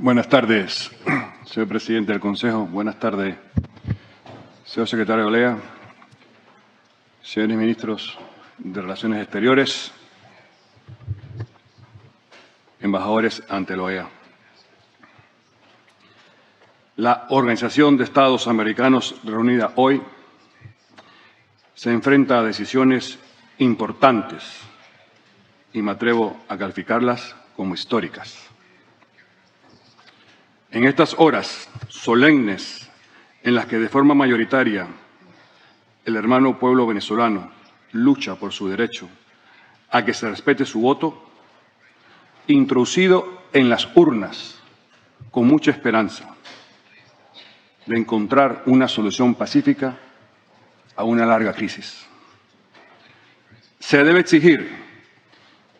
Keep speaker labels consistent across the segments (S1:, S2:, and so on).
S1: Buenas tardes, señor presidente del Consejo. Buenas tardes, señor secretario de OEA, señores ministros de Relaciones Exteriores, embajadores ante la OEA. La Organización de Estados Americanos reunida hoy se enfrenta a decisiones importantes y me atrevo a calificarlas como históricas. En estas horas solemnes en las que de forma mayoritaria el hermano pueblo venezolano lucha por su derecho a que se respete su voto, introducido en las urnas con mucha esperanza de encontrar una solución pacífica a una larga crisis. Se debe exigir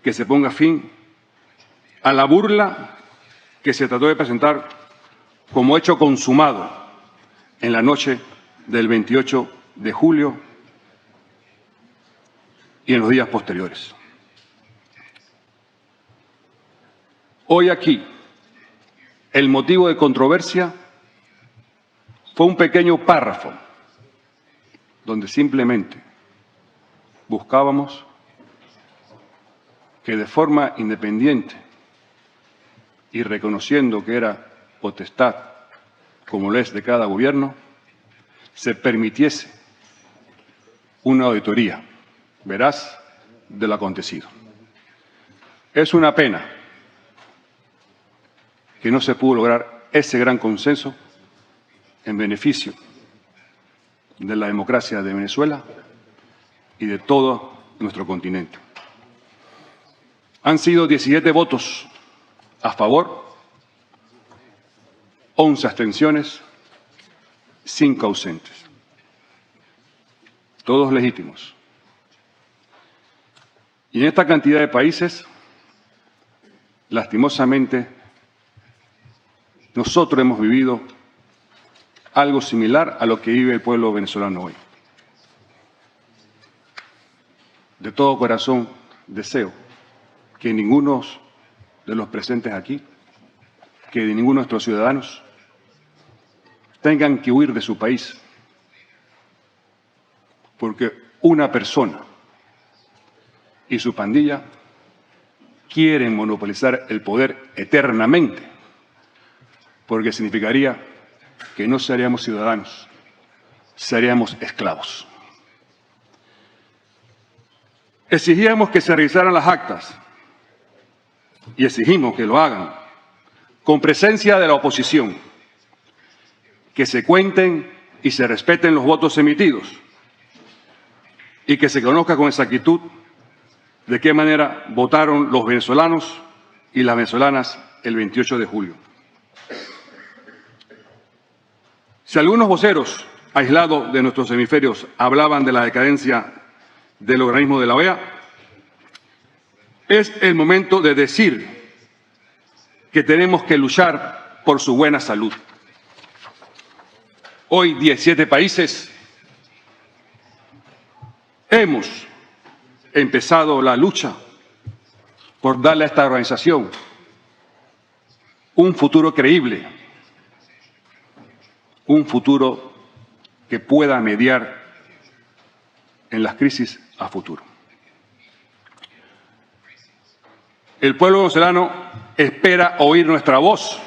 S1: que se ponga fin a la burla que se trató de presentar como hecho consumado en la noche del 28 de julio y en los días posteriores. Hoy aquí, el motivo de controversia fue un pequeño párrafo donde simplemente buscábamos que de forma independiente y reconociendo que era potestad, como lo es de cada gobierno, se permitiese una auditoría veraz de lo acontecido. Es una pena que no se pudo lograr ese gran consenso en beneficio de la democracia de Venezuela y de todo nuestro continente. Han sido 17 votos a favor, 11 abstenciones, 5 ausentes. Todos legítimos. Y en esta cantidad de países, lastimosamente, nosotros hemos vivido algo similar a lo que vive el pueblo venezolano hoy. De todo corazón deseo que ninguno de los presentes aquí, que de ninguno de nuestros ciudadanos tengan que huir de su país porque una persona y su pandilla quieren monopolizar el poder eternamente, porque significaría que no seríamos ciudadanos, seríamos esclavos. Exigíamos que se revisaran las actas y exigimos que lo hagan con presencia de la oposición, que se cuenten y se respeten los votos emitidos y que se conozca con exactitud de qué manera votaron los venezolanos y las venezolanas el 28 de julio. Si algunos voceros aislados de nuestros hemisferios hablaban de la decadencia del organismo de la OEA, es el momento de decir que tenemos que luchar por su buena salud. Hoy 17 países hemos empezado la lucha por darle a esta organización un futuro creíble, un futuro que pueda mediar en las crisis a futuro. El pueblo venezolano espera oír nuestra voz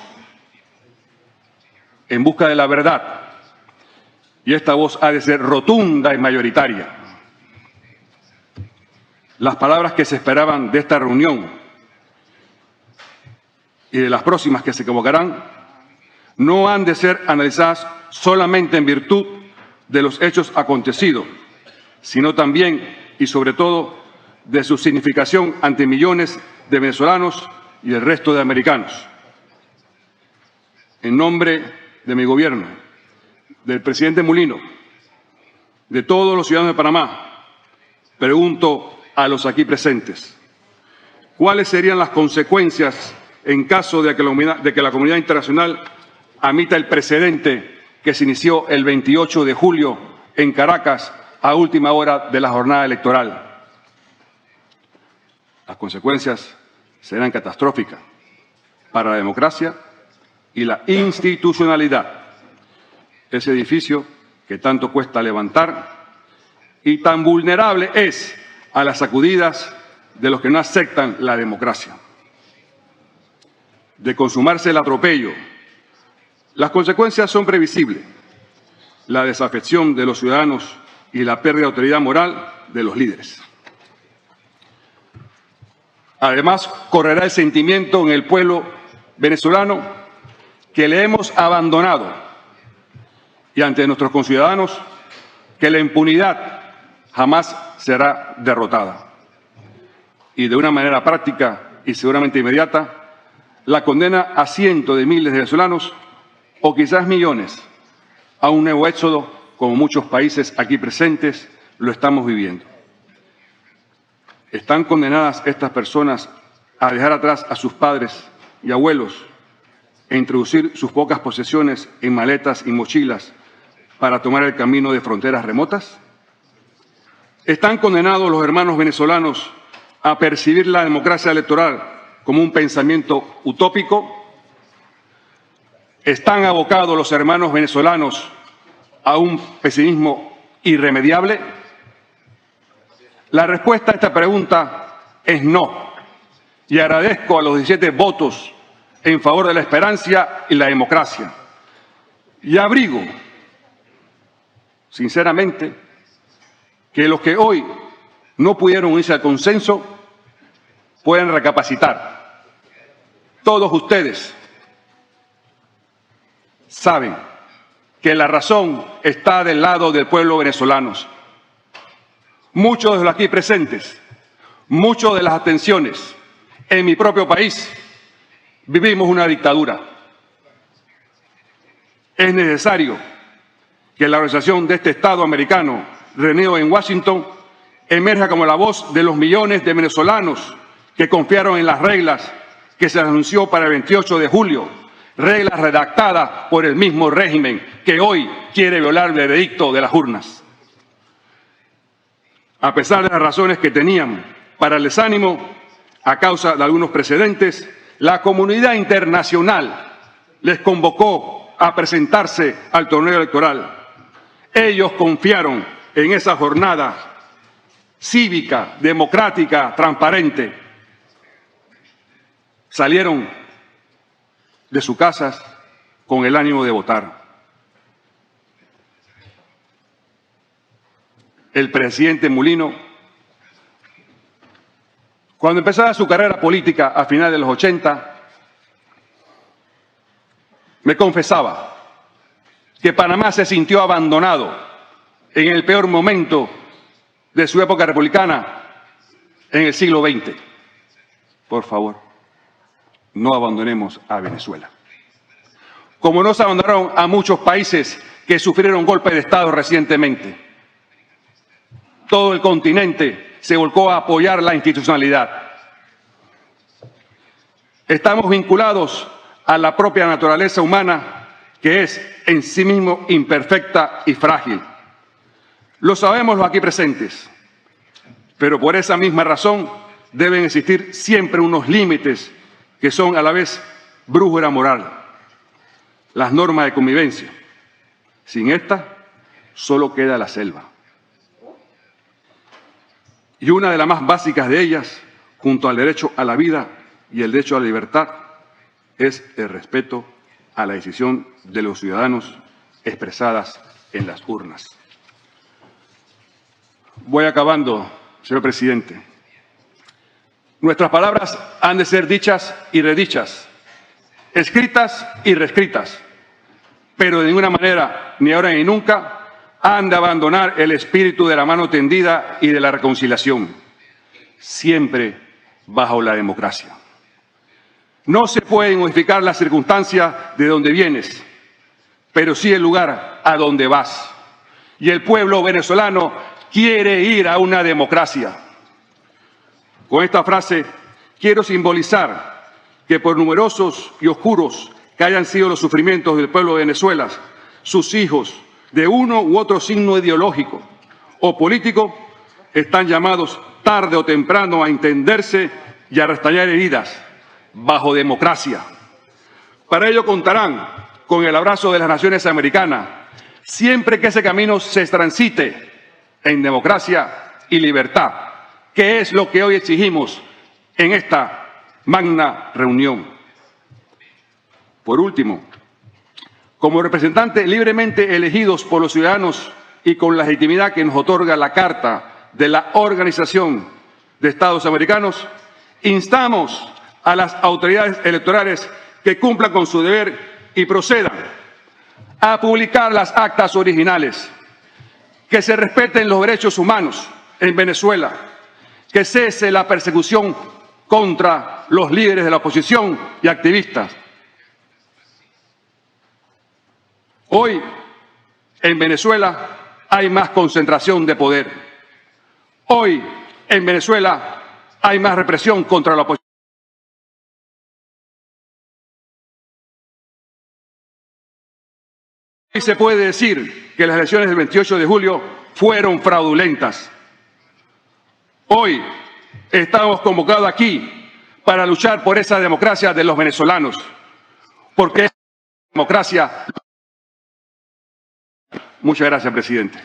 S1: en busca de la verdad, y esta voz ha de ser rotunda y mayoritaria. Las palabras que se esperaban de esta reunión y de las próximas que se convocarán no han de ser analizadas solamente en virtud de los hechos acontecidos, sino también y sobre todo de su significación ante millones de venezolanos y el resto de americanos. En nombre de mi gobierno, del presidente Mulino, de todos los ciudadanos de Panamá, pregunto a los aquí presentes, ¿cuáles serían las consecuencias en caso de que la comunidad internacional admita el precedente que se inició el 28 de julio en Caracas a última hora de la jornada electoral? Las consecuencias serán catastróficas para la democracia y la institucionalidad. Ese edificio que tanto cuesta levantar y tan vulnerable es a las sacudidas de los que no aceptan la democracia. De consumarse el atropello, las consecuencias son previsibles: la desafección de los ciudadanos y la pérdida de autoridad moral de los líderes. Además, correrá el sentimiento en el pueblo venezolano que le hemos abandonado, y ante nuestros conciudadanos que la impunidad jamás será derrotada. Y de una manera práctica y seguramente inmediata, la condena a cientos de miles de venezolanos, o quizás millones, a un nuevo éxodo, como muchos países aquí presentes lo estamos viviendo. ¿Están condenadas estas personas a dejar atrás a sus padres y abuelos e introducir sus pocas posesiones en maletas y mochilas para tomar el camino de fronteras remotas? ¿Están condenados los hermanos venezolanos a percibir la democracia electoral como un pensamiento utópico? ¿Están abocados los hermanos venezolanos a un pesimismo irremediable? La respuesta a esta pregunta es no, y agradezco a los 17 votos en favor de la esperanza y la democracia. Y abrigo, sinceramente, que los que hoy no pudieron unirse al consenso pueden recapacitar. Todos ustedes saben que la razón está del lado del pueblo venezolano. Muchos de los aquí presentes, muchas de las abstenciones en mi propio país, vivimos una dictadura. Es necesario que la organización de este Estado americano, reunido en Washington, emerja como la voz de los millones de venezolanos que confiaron en las reglas que se anunció para el 28 de julio, reglas redactadas por el mismo régimen que hoy quiere violar el veredicto de las urnas. A pesar de las razones que tenían para el desánimo, a causa de algunos precedentes, la comunidad internacional les convocó a presentarse al torneo electoral. Ellos confiaron en esa jornada cívica, democrática, transparente. Salieron de sus casas con el ánimo de votar. El presidente Mulino, cuando empezaba su carrera política a finales de los 80, me confesaba que Panamá se sintió abandonado en el peor momento de su época republicana en el siglo XX. Por favor, no abandonemos a Venezuela. Como no se abandonaron a muchos países que sufrieron golpes de Estado recientemente. Todo el continente se volcó a apoyar la institucionalidad. Estamos vinculados a la propia naturaleza humana, que es en sí mismo imperfecta y frágil. Lo sabemos los aquí presentes, pero por esa misma razón deben existir siempre unos límites que son a la vez brújula moral, las normas de convivencia. Sin esta, solo queda la selva. Y una de las más básicas de ellas, junto al derecho a la vida y el derecho a la libertad, es el respeto a la decisión de los ciudadanos expresadas en las urnas. Voy acabando, señor presidente. Nuestras palabras han de ser dichas y redichas, escritas y reescritas, pero de ninguna manera, ni ahora ni nunca, han de abandonar el espíritu de la mano tendida y de la reconciliación, siempre bajo la democracia. No se pueden modificar las circunstancias de donde vienes, pero sí el lugar a donde vas. Y el pueblo venezolano quiere ir a una democracia. Con esta frase quiero simbolizar que por numerosos y oscuros que hayan sido los sufrimientos del pueblo de Venezuela, sus hijos, de uno u otro signo ideológico o político, están llamados tarde o temprano a entenderse y a restañar heridas bajo democracia, Para ello contarán con el abrazo de las naciones americanas, siempre que ese camino se transite en democracia y libertad, que es lo que hoy exigimos en esta magna reunión. Por último, como representantes libremente elegidos por los ciudadanos y con la legitimidad que nos otorga la Carta de la Organización de Estados Americanos, instamos a las autoridades electorales que cumplan con su deber y procedan a publicar las actas originales, que se respeten los derechos humanos en Venezuela, que cese la persecución contra los líderes de la oposición y activistas. Hoy, en Venezuela, hay más concentración de poder. Hoy, en Venezuela, hay más represión contra la oposición. Hoy se puede decir que las elecciones del 28 de julio fueron fraudulentas. Hoy estamos convocados aquí para luchar por esa democracia de los venezolanos, porque es democracia. Muchas gracias, presidente.